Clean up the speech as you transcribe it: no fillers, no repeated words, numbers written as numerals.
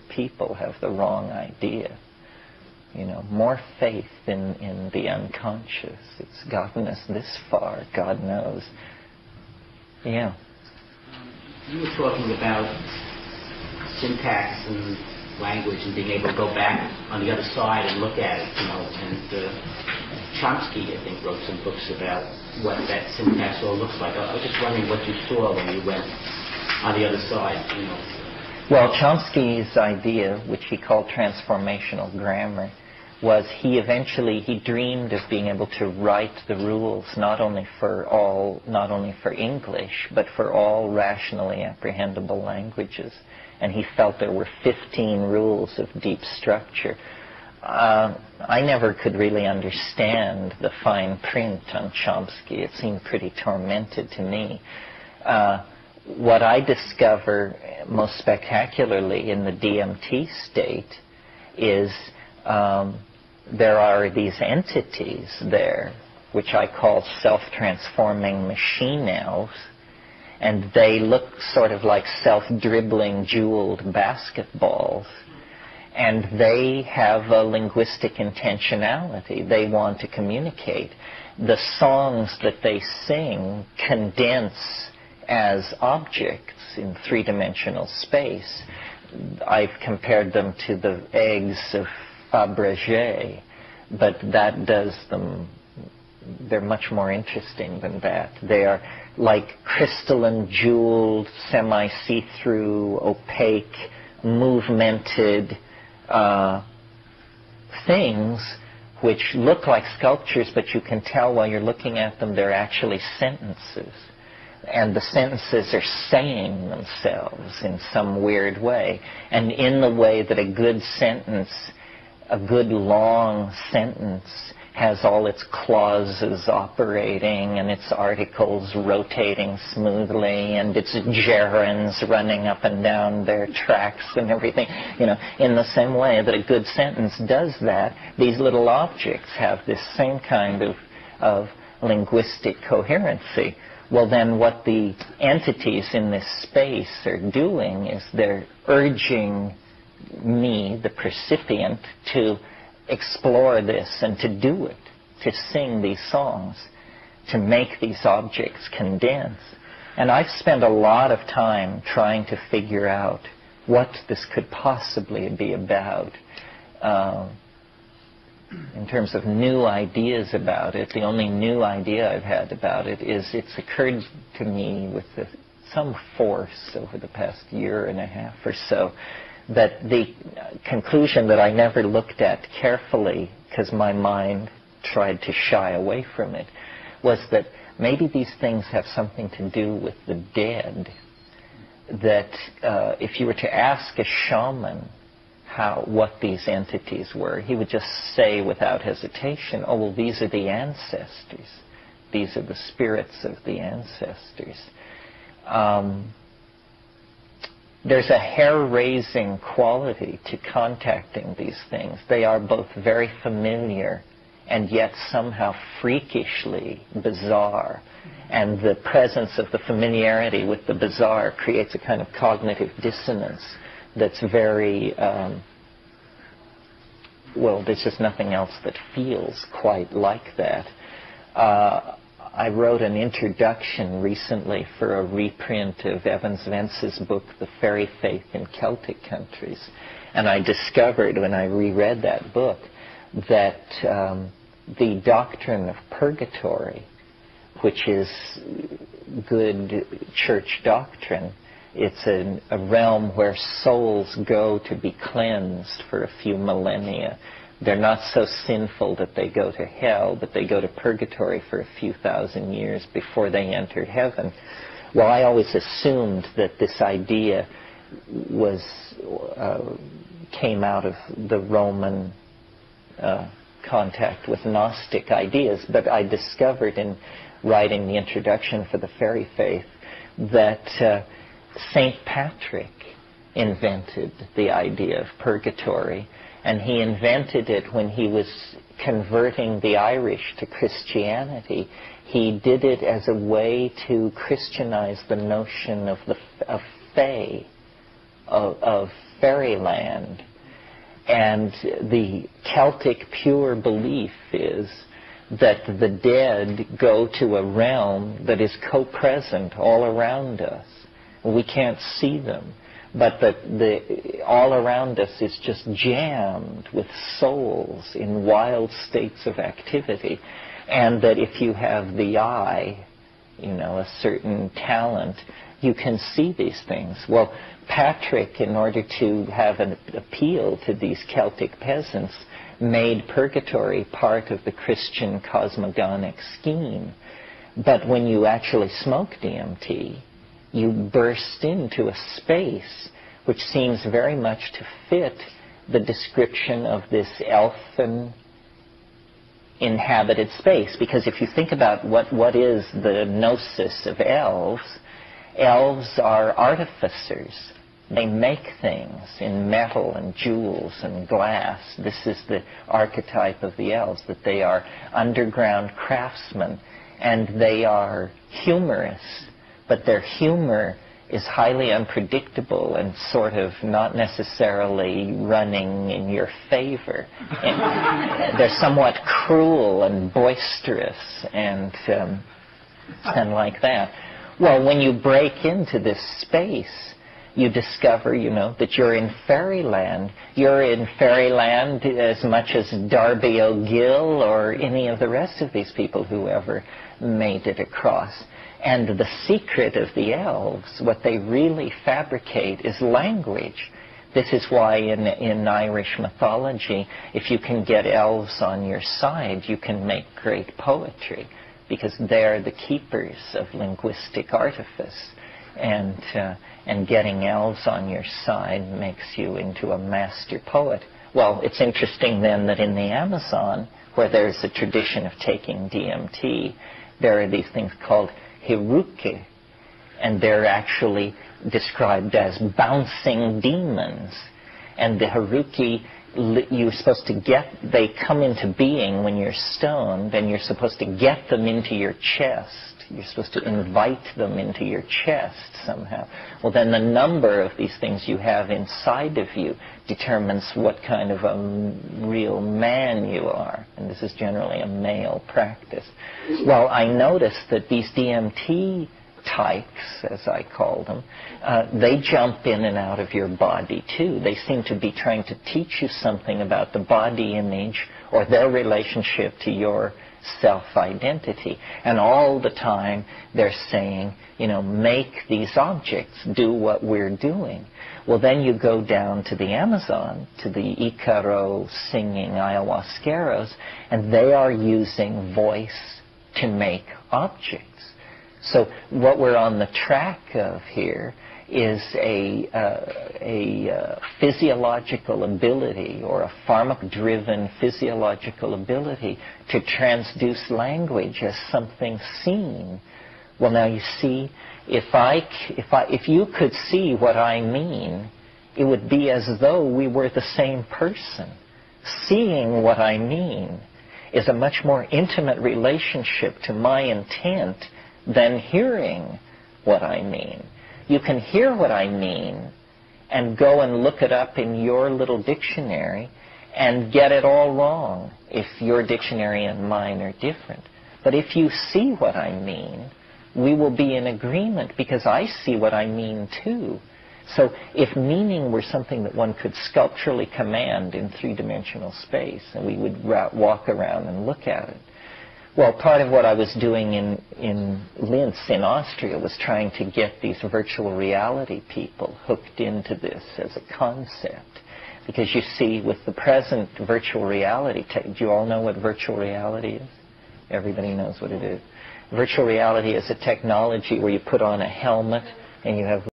people have the wrong idea. You know, more faith in the unconscious. It's gotten us this far, God knows. Yeah. You were talking about syntax and language and being able to go back on the other side and look at it, you know, and Chomsky, I think, wrote some books about what that syntax all looks like. I was just wondering what you saw when you went on the other side, you know. Well, Chomsky's idea, which he called transformational grammar, was he dreamed of being able to write the rules not only for English, but for all rationally apprehendable languages. And he felt there were 15 rules of deep structure. I never could really understand the fine print on Chomsky. It seemed pretty tormented to me. What I discover most spectacularly in the DMT state is there are these entities there, which I call self-transforming machine elves, and they look sort of like self-dribbling jeweled basketballs, and they have a linguistic intentionality. They want to communicate. The songs that they sing condense as objects in three-dimensional space. I've compared them to the eggs of Fabergé, but that does them, they're much more interesting than that. They are like crystalline, jeweled, semi-see-through, opaque, movemented things which look like sculptures, but you can tell while you're looking at them they're actually sentences. And the sentences are saying themselves in some weird way. And in the way that a good sentence, a good long sentence, has all its clauses operating and its articles rotating smoothly and its gerunds running up and down their tracks and everything. You know, in the same way that a good sentence does that, these little objects have this same kind of linguistic coherency. Well, then what the entities in this space are doing is they're urging me, the percipient, to explore this and to do it, to sing these songs, to make these objects condense. And I've spent a lot of time trying to figure out what this could possibly be about. In terms of new ideas about it, the only new idea I've had about it is it's occurred to me with some force over the past year and a half or so, that the conclusion that I never looked at carefully because my mind tried to shy away from it was that maybe these things have something to do with the dead. That if you were to ask a shaman what these entities were, he would just say without hesitation, oh, well, these are the ancestors. These are the spirits of the ancestors. There's a hair-raising quality to contacting these things. They are both very familiar and yet somehow freakishly bizarre. And the presence of the familiarity with the bizarre creates a kind of cognitive dissonance that's very, well, there's just nothing else that feels quite like that. I wrote an introduction recently for a reprint of Evans Vence's book, The Fairy Faith in Celtic Countries. And I discovered when I reread that book that the doctrine of purgatory, which is good church doctrine, it's a realm where souls go to be cleansed for a few millennia. They're not so sinful that they go to hell, but they go to purgatory for a few thousand years before they enter heaven. Well, I always assumed that this idea came out of the Roman contact with Gnostic ideas, but I discovered in writing the introduction for the Fairy Faith that St. Patrick invented the idea of purgatory, and he invented it when he was converting the Irish to Christianity. He did it as a way to Christianize the notion of fae, of fairyland. And the Celtic pure belief is that the dead go to a realm that is co-present all around us. We can't see them, but that all around us is just jammed with souls in wild states of activity. And that if you have the eye, a certain talent, you can see these things. Well, Patrick, in order to have an appeal to these Celtic peasants, made purgatory part of the Christian cosmogonic scheme. But when you actually smoke DMT, you burst into a space which seems very much to fit the description of this elfin inhabited space. Because if you think about what is the gnosis of elves, elves are artificers. They make things in metal and jewels and glass. This is the archetype of the elves, that they are underground craftsmen, and they are humorous, but their humor is highly unpredictable and sort of not necessarily running in your favor. And they're somewhat cruel and boisterous and like that. Well, when you break into this space, you discover, that you're in fairyland. You're in fairyland as much as Darby O'Gill or any of the rest of these people who ever made it across. And the secret of the elves, what they really fabricate, is language. This is why in Irish mythology, if you can get elves on your side, you can make great poetry, because they're the keepers of linguistic artifice. And getting elves on your side makes you into a master poet. Well, it's interesting then that in the Amazon, where there's a tradition of taking DMT, there are these things called hiruke, and they're actually described as bouncing demons. And the hiruke, you're supposed to they come into being when you're stoned, and you're supposed to get them into your chest. You're supposed to invite them into your chest somehow. Well, then the number of these things you have inside of you determines what kind of a real man you are. And this is generally a male practice. Well, I noticed that these DMT types, as I call them, they jump in and out of your body too. They seem to be trying to teach you something about the body image or their relationship to your self-identity. And all the time they're saying, make these objects do what we're doing. Well, then you go down to the Amazon, to the Icaro singing ayahuasqueros, and they are using voice to make objects. So what we're on the track of here is a physiological ability, or a pharmac-driven physiological ability to transduce language as something seen. Well, now you see, if you could see what I mean, it would be as though we were the same person. Seeing what I mean is a much more intimate relationship to my intent than hearing what I mean. You can hear what I mean and go and look it up in your little dictionary and get it all wrong if your dictionary and mine are different. But if you see what I mean, we will be in agreement, because I see what I mean too. So if meaning were something that one could sculpturally command in three-dimensional space, and we would walk around and look at it. Well, part of what I was doing in Linz in Austria was trying to get these virtual reality people hooked into this as a concept. Because you see, with the present virtual reality, do you all know what virtual reality is? Everybody knows what it is. Virtual reality is a technology where you put on a helmet and you have